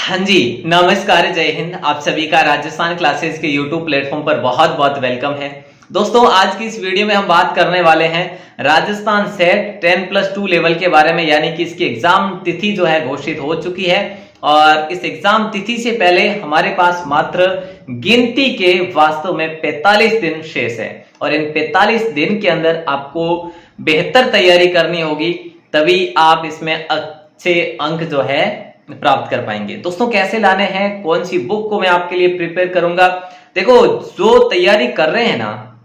हाँ जी, नमस्कार, जय हिंद। आप सभी का राजस्थान क्लासेस के यूट्यूब प्लेटफॉर्म पर बहुत बहुत वेलकम है। दोस्तों, आज की इस वीडियो में हम बात करने वाले हैं राजस्थान सेट 10+2 लेवल के बारे में, यानी कि इसकी एग्जाम तिथि जो है घोषित हो चुकी है और इस एग्जाम तिथि से पहले हमारे पास मात्र गिनती के वास्तव में 45 दिन शेष है और इन 45 दिन के अंदर आपको बेहतर तैयारी करनी होगी, तभी आप इसमें अच्छे अंक जो है प्राप्त कर पाएंगे। दोस्तों, कैसे लाने हैं, कौन सी बुक को मैं आपके लिए प्रिपेयर करूंगा। देखो, जो तैयारी कर रहे हैं ना,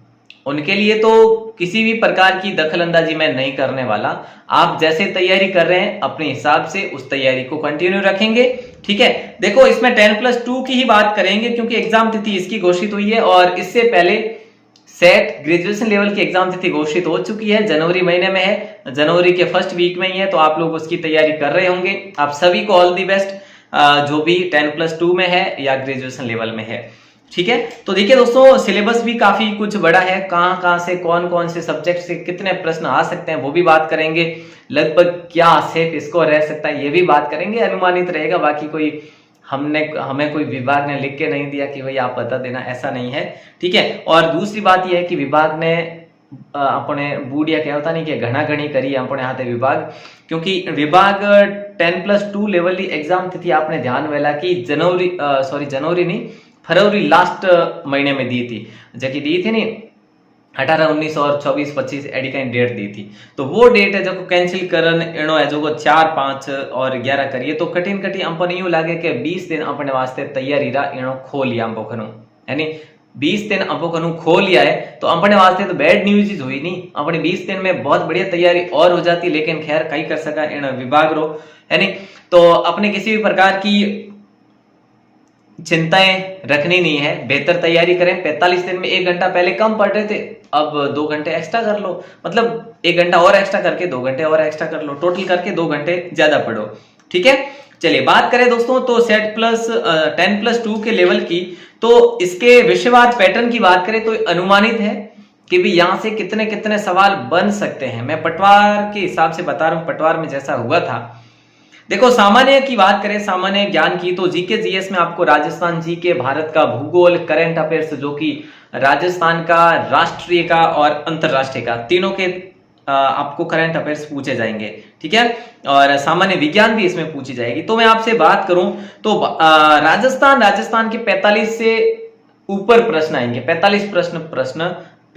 उनके लिए तो किसी भी प्रकार की दखल अंदाजी मैं नहीं करने वाला। आप जैसे तैयारी कर रहे हैं अपने हिसाब से उस तैयारी को कंटिन्यू रखेंगे, ठीक है। देखो, इसमें 10+2 की ही बात करेंगे क्योंकि एग्जाम तिथि इसकी घोषित हुई है और इससे पहले सेट ग्रेजुएशन लेवल की एग्जाम तिथि घोषित हो चुकी है, जनवरी महीने में है, जनवरी के फर्स्ट वीक में ही है, तो आप लोग उसकी तैयारी कर रहे होंगे। आप सभी को ऑल दी बेस्ट, जो भी 10+2 में है या ग्रेजुएशन लेवल में है, ठीक है। तो देखिए दोस्तों, सिलेबस भी काफी कुछ बड़ा है, कहां कहां से कौन कौन से सब्जेक्ट से कितने प्रश्न आ सकते हैं वो भी बात करेंगे, लगभग क्या सेट स्कोर रह सकता है ये भी बात करेंगे, अनुमानित रहेगा। बाकी कोई हमें कोई विभाग ने लिख के नहीं दिया कि भाई आप बता देना, ऐसा नहीं है, ठीक है। और दूसरी बात यह है कि विभाग ने अपने बूढ़िया क्या होता नहीं कि घना घनी करी अपने हाथे विभाग, क्योंकि विभाग 10+2 लेवल की एग्जाम तिथि आपने ध्यान वेला कि जनवरी नहीं, फरवरी लास्ट महीने में दी थी, जबकि दी थी नहीं 18, 19 और 24, 25 एडी का डेट दी थी। तो वो डेट है जो कैंसिल करन एनो है जो 4, 5 और 11 करिए, तो कठिन अपन यूं लागे कि 20 दिन अपने वास्ते तैयारी रा एनो खो लिया अंपोखनु, यानी 20 दिन अंपोखनु खो लिया है, तो अपने वास्ते तो बैड न्यूज ही हुई नहीं। अपने 20 दिन में बहुत बढ़िया तैयारी और हो जाती, लेकिन खैर कहीं कर सका इन विभाग रो, यानी तो अपने किसी भी प्रकार की चिंताएं रखनी नहीं है, बेहतर तैयारी करें। 45 दिन में 1 घंटा पहले कम पढ़ रहे थे, अब 2 घंटे एक्स्ट्रा कर लो, मतलब 1 घंटा और एक्स्ट्रा करके 2 घंटे और एक्स्ट्रा कर लो, टोटल करके 2 घंटे ज्यादा पढ़ो, ठीक है। चलिए बात करें दोस्तों, तो सेट प्लस 10+2 के लेवल की, तो इसके विषयवार पैटर्न की बात करें तो अनुमानित है कि भी यहां से कितने कितने सवाल बन सकते हैं। मैं पटवार के हिसाब से बता रहा हूं, पटवार में जैसा हुआ था। देखो, सामान्य की बात करें, सामान्य ज्ञान की, तो जीके जीएस में आपको राजस्थान जीके, भारत का भूगोल, करंट अफेयर्स जो कि राजस्थान का, राष्ट्रीय का और अंतरराष्ट्रीय का, तीनों के आपको करंट अफेयर्स पूछे जाएंगे, ठीक है। और सामान्य विज्ञान भी इसमें पूछी जाएगी। तो मैं आपसे बात करूं तो राजस्थान के 45 से ऊपर प्रश्न आएंगे, 45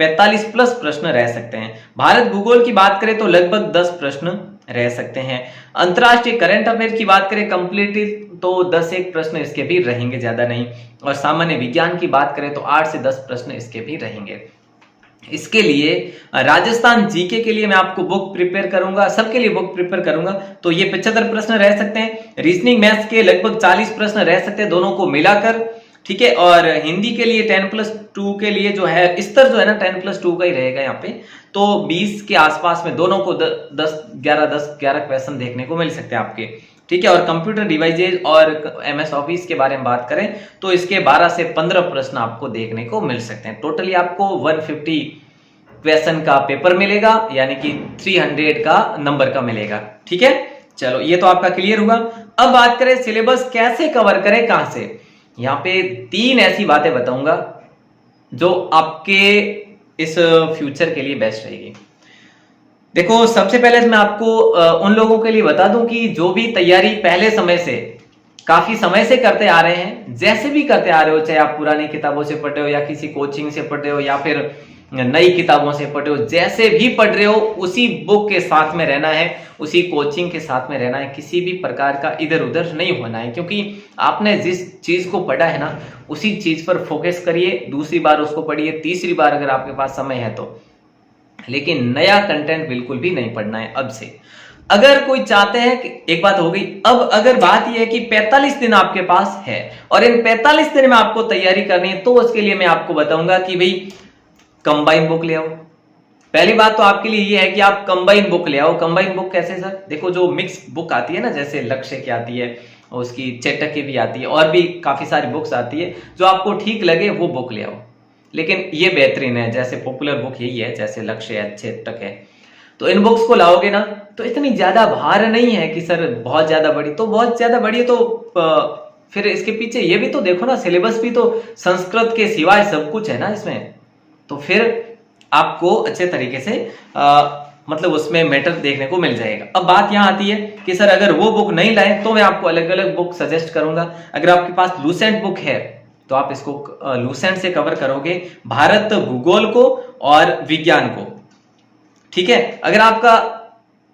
45 प्लस प्रश्न रह सकते हैं। भारत भूगोल की बात करें तो लगभग 10 प्रश्न रह सकते हैं। अंतरराष्ट्रीय करंट अफेयर की बात करें कंप्लीटली तो 10-1 प्रश्न इसके भी रहेंगे, ज्यादा नहीं। और सामान्य विज्ञान की बात करें तो 8 से 10 प्रश्न इसके भी रहेंगे। इसके लिए राजस्थान जीके के लिए मैं आपको बुक प्रिपेयर करूंगा, सबके लिए बुक प्रिपेयर करूंगा, तो ये 75 प्रश्न रह सकते हैं। रीजनिंग मैथ्स के लगभग 40 प्रश्न रह सकते हैं, दोनों को मिलाकर, ठीक है। और हिंदी के लिए 10+2 के लिए जो है स्तर जो है ना 10+2 का ही रहेगा यहाँ पे, तो 20 के आसपास में दोनों को 10-11 क्वेश्चन देखने को मिल सकते हैं आपके, ठीक है। और कंप्यूटर डिवाइसेज और एमएस ऑफिस के बारे में बात करें तो इसके 12 से 15 प्रश्न आपको देखने को मिल सकते हैं। टोटली आपको 150 क्वेश्चन का पेपर मिलेगा, यानी कि 300 का नंबर का मिलेगा, ठीक है। चलो, ये तो आपका क्लियर हुआ। अब बात करें सिलेबस कैसे कवर करें, कहां से। यहाँ पे 3 ऐसी बातें बताऊंगा जो आपके इस फ्यूचर के लिए बेस्ट रहेगी। देखो, सबसे पहले मैं आपको उन लोगों के लिए बता दूं कि जो भी तैयारी पहले समय से, काफी समय से करते आ रहे हैं, जैसे भी करते आ रहे हो, चाहे आप पुरानी किताबों से पढ़ रहे हो या किसी कोचिंग से पढ़ रहे हो या फिर नई किताबों से पढ़ रहे हो, जैसे भी पढ़ रहे हो उसी बुक के साथ में रहना है, उसी कोचिंग के साथ में रहना है, किसी भी प्रकार का इधर उधर नहीं होना है, क्योंकि आपने जिस चीज को पढ़ा है ना उसी चीज पर फोकस करिए। दूसरी बार उसको पढ़िए, तीसरी बार अगर आपके पास समय है तो, लेकिन नया कंटेंट बिल्कुल भी नहीं पढ़ना है अब से। अगर कोई चाहते हैं कि, एक बात हो गई, अब अगर बात यह है कि 45 दिन आपके पास है और इन 45 दिन में आपको तैयारी करनी है, तो उसके लिए मैं आपको बताऊंगा कि भाई कंबाइन बुक ले आओ। पहली बात तो आपके लिए ये है कि आप कंबाइन बुक ले आओ। कंबाइन बुक कैसे सर? देखो, जो मिक्स बुक आती है ना, जैसे लक्ष्य की आती है, उसकी चेटक की भी आती है, और भी काफी सारी बुक्स आती है, जो आपको ठीक लगे वो बुक ले आओ। लेकिन ये बेहतरीन है, जैसे पॉपुलर बुक यही है, जैसे लक्ष्य है, चेटक है, तो इन बुक्स को लाओगे ना तो इतनी ज्यादा भार नहीं है कि सर बहुत ज्यादा बड़ी, तो बहुत ज्यादा बड़ी है तो फिर इसके पीछे ये भी तो देखो ना, सिलेबस भी तो संस्कृत के सिवाय सब कुछ है ना इसमें। तो फिर आपको अच्छे तरीके से मतलब उसमें मैटर देखने को मिल जाएगा। अब बात यहां आती है कि सर अगर वो बुक नहीं लाए तो मैं आपको अलग अलग बुक सजेस्ट करूंगा। अगर आपके पास लूसेंट बुक है तो आप इसको लूसेंट से कवर करोगे भारत भूगोल को और विज्ञान को, ठीक है। अगर आपका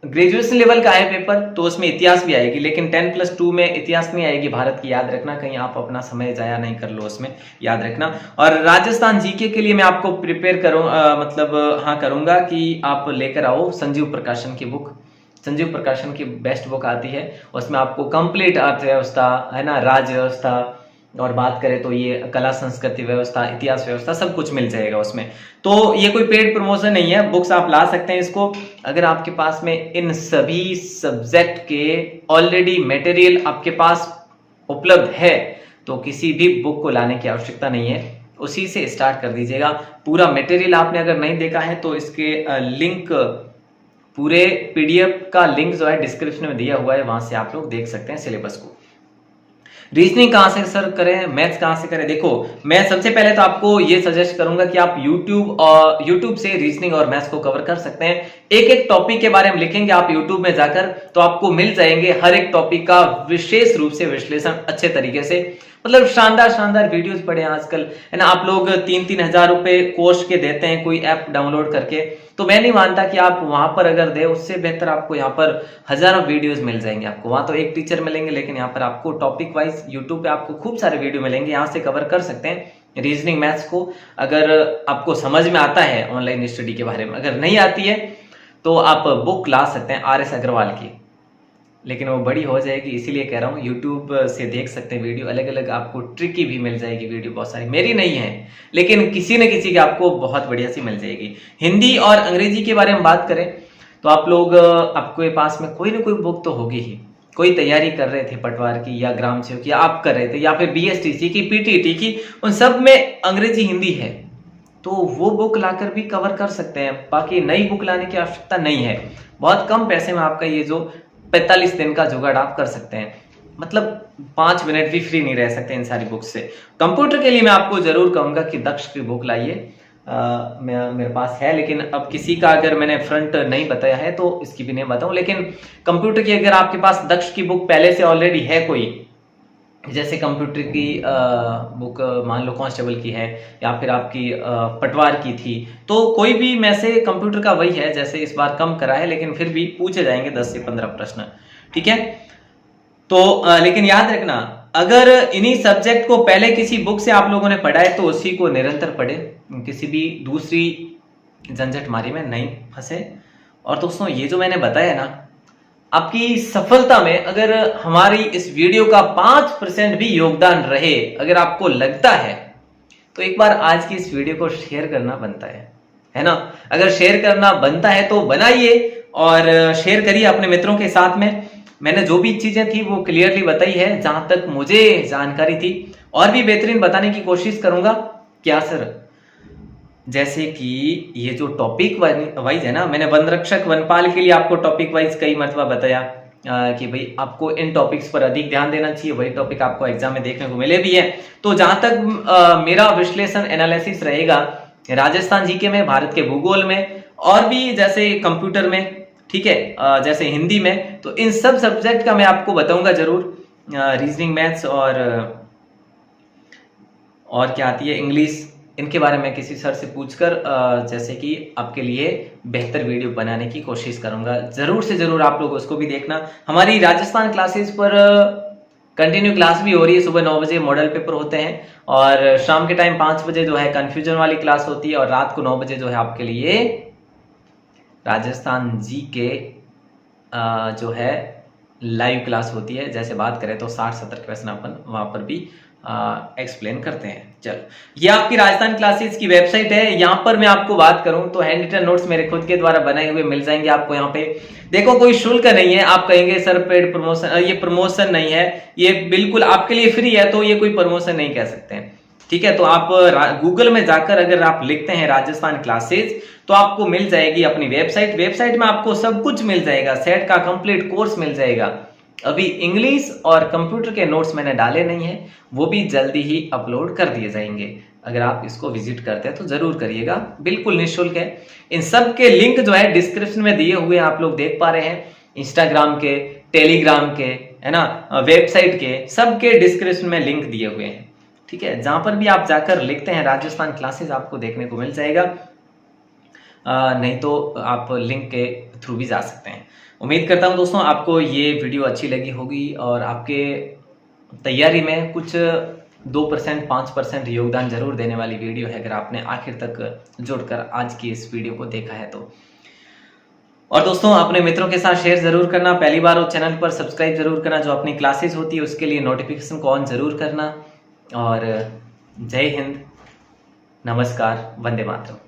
ग्रेजुएशन लेवल का है पेपर तो उसमें इतिहास भी आएगी, लेकिन 10+2 में इतिहास नहीं आएगी भारत की, याद रखना, कहीं आप अपना समय जाया नहीं कर लो उसमें, याद रखना। और राजस्थान जीके के लिए मैं आपको प्रिपेयर करूं मतलब हाँ करूंगा कि आप लेकर आओ संजीव प्रकाशन की बुक। संजीव प्रकाशन की बेस्ट बुक आती है, उसमें आपको कंप्लीट अर्थव्यवस्था है ना, राज्य व्यवस्था, और बात करें तो ये कला संस्कृति व्यवस्था, इतिहास व्यवस्था, सब कुछ मिल जाएगा उसमें। तो ये कोई पेड प्रमोशन नहीं है, बुक्स आप ला सकते हैं इसको। अगर आपके पास में इन सभी सब्जेक्ट के ऑलरेडी मटेरियल आपके पास उपलब्ध है तो किसी भी बुक को लाने की आवश्यकता नहीं है, उसी से स्टार्ट कर दीजिएगा। पूरा मटेरियल आपने अगर नहीं देखा है तो इसके लिंक, पूरे पीडीएफ का लिंक जो है डिस्क्रिप्शन में दिया हुआ है, वहां से आप लोग देख सकते हैं सिलेबस को। रीजनिंग कहां से सर करें, मैथ्स कहां से करें? देखो मैं सबसे पहले तो आपको ये सजेस्ट करूंगा कि आप यूट्यूब से रीजनिंग और मैथ्स को कवर कर सकते हैं। एक एक टॉपिक के बारे में लिखेंगे आप यूट्यूब में जाकर तो आपको मिल जाएंगे हर एक टॉपिक का विशेष रूप से विश्लेषण अच्छे तरीके से। मतलब शानदार शानदार वीडियोस पड़े हैं आजकल, है ना। आप लोग 3-3 हजार रुपए कोर्स के देते हैं कोई ऐप डाउनलोड करके, तो मैं नहीं मानता कि आप वहां पर अगर दे, उससे बेहतर आपको यहाँ पर हजारों वीडियोस मिल जाएंगे। आपको वहां तो एक टीचर मिलेंगे, लेकिन यहाँ पर आपको टॉपिक वाइज यूट्यूब पे आपको खूब सारे वीडियो मिलेंगे, यहाँ से कवर कर सकते हैं रीजनिंग मैथ्स को। अगर आपको समझ में आता है ऑनलाइन स्टडी के बारे में, अगर नहीं आती है तो आप बुक ला सकते हैं RS अग्रवाल की, लेकिन वो बड़ी हो जाएगी, इसीलिए कह रहा हूँ यूट्यूब से देख सकते हैं वीडियो। अलग अलग आपको ट्रिकी भी मिल जाएगी वीडियो, बहुत सारी, मेरी नहीं है लेकिन किसी न किसी की आपको बहुत बढ़िया सी मिल जाएगी। हिंदी और अंग्रेजी के बारे में बात करें तो आप लोग, आपके पास में कोई ना कोई बुक तो होगी ही। कोई तैयारी कर रहे थे पटवार की या ग्राम सेवक की, आप कर रहे थे, या फिर BSTC की, PTT की, उन सब में अंग्रेजी हिंदी है तो वो बुक लाकर भी कवर कर सकते हैं। बाकी नई बुक लाने की आवश्यकता नहीं है। बहुत कम पैसे में आपका ये जो 45 दिन का जुगाड़ आप कर सकते हैं, मतलब 5 मिनट भी फ्री नहीं रह सकते इन सारी बुक से। कंप्यूटर के लिए मैं आपको जरूर कहूंगा कि दक्ष की बुक लाइए, मेरे पास है, लेकिन अब किसी का अगर मैंने फ्रंट नहीं बताया है तो इसकी भी नहीं बताऊं। लेकिन कंप्यूटर की अगर आपके पास दक्ष की बुक पहले से ऑलरेडी है कोई, जैसे कंप्यूटर की बुक मान लो कांस्टेबल की है या फिर आपकी पटवार की थी, तो कोई भी में से कंप्यूटर का वही है। जैसे इस बार कम करा है लेकिन फिर भी पूछे जाएंगे 10 से 15 प्रश्न, ठीक है। तो लेकिन याद रखना, अगर इन्हीं सब्जेक्ट को पहले किसी बुक से आप लोगों ने पढ़ा है तो उसी को निरंतर पढ़े, किसी भी दूसरी झंझटमारी में नहीं फंसे। और दोस्तों ये जो मैंने बताया ना, आपकी सफलता में अगर हमारी इस वीडियो का 5% भी योगदान रहे, अगर आपको लगता है, तो एक बार आज की इस वीडियो को शेयर करना बनता है ना। अगर शेयर करना बनता है तो बनाइए और शेयर करिए अपने मित्रों के साथ में। मैंने जो भी चीजें थी वो क्लियरली बताई है, जहां तक मुझे जानकारी थी, और भी बेहतरीन बताने की कोशिश करूंगा। क्या सर, जैसे कि ये जो टॉपिक वाइज है ना, मैंने वन रक्षक वनपाल के लिए आपको टॉपिक वाइज कई मरतबा बताया कि भाई आपको इन टॉपिक्स पर अधिक ध्यान देना चाहिए, वही टॉपिक आपको एग्जाम में देखने को मिले भी है। तो जहां तक मेरा विश्लेषण एनालिसिस रहेगा राजस्थान जीके में, भारत के भूगोल में, और भी जैसे कंप्यूटर में, ठीक है, जैसे हिंदी में, तो इन सब सब्जेक्ट का मैं आपको बताऊंगा जरूर। रीजनिंग, मैथ्स और क्या आती है, इंग्लिश, इनके बारे में किसी सर से पूछकर जैसे कि आपके लिए बेहतर वीडियो बनाने की कोशिश करूंगा। जरूर से जरूर आप लोग उसको भी देखना। हमारी राजस्थान क्लासेस पर कंटिन्यू क्लास भी हो रही है। सुबह 9 बजे मॉडल पेपर होते हैं और शाम के टाइम 5 बजे जो है कंफ्यूजन वाली क्लास होती है, और रात को 9 बजे जो है आपके लिए राजस्थान जी के जो है लाइव क्लास होती है। जैसे बात करें तो 60-70 क्वेश्चन अपन वहां पर भी एक्सप्लेन करते हैं। चलो, ये आपकी राजस्थान क्लासेस की वेबसाइट है। यहाँ पर मैं आपको बात करूं तो हैंड रिटन नोट्स मेरे खुद के द्वारा बनाए हुए मिल जाएंगे आपको यहाँ पे। देखो, कोई शुल्क नहीं है। आप कहेंगे सर पेड प्रमोशन, ये प्रमोशन नहीं है, ये बिल्कुल आपके लिए फ्री है, तो ये कोई प्रमोशन नहीं कह सकते हैं, ठीक है। तो आप गूगल में जाकर अगर आप लिखते हैं राजस्थान क्लासेस तो आपको मिल जाएगी अपनी वेबसाइट में आपको सब कुछ मिल जाएगा। सेट का कंप्लीट कोर्स मिल जाएगा, अभी इंग्लिश और कंप्यूटर के नोट्स मैंने डाले नहीं है, वो भी जल्दी ही अपलोड कर दिए जाएंगे। अगर आप इसको विजिट करते हैं तो जरूर करिएगा, बिल्कुल निःशुल्क है। इन सब के लिंक जो है डिस्क्रिप्शन में दिए हुए हैं, आप लोग देख पा रहे हैं। इंस्टाग्राम के, टेलीग्राम के, है ना, वेबसाइट के, सबके डिस्क्रिप्शन में लिंक दिए हुए हैं। ठीक है, जहां पर भी आप जाकर लिखते हैं राजस्थान क्लासेस, आपको देखने को मिल जाएगा। नहीं तो आप लिंक के थ्रू भी जा सकते हैं। उम्मीद करता हूं दोस्तों आपको ये वीडियो अच्छी लगी होगी और आपके तैयारी में कुछ 2% 5% योगदान जरूर देने वाली वीडियो है, अगर आपने आखिर तक जुड़कर आज की इस वीडियो को देखा है तो। और दोस्तों अपने मित्रों के साथ शेयर जरूर करना, पहली बार हो चैनल पर सब्सक्राइब जरूर करना, जो अपनी क्लासेस होती है उसके लिए नोटिफिकेशन को ऑन जरूर करना। और जय हिंद, नमस्कार, वंदे मातरम।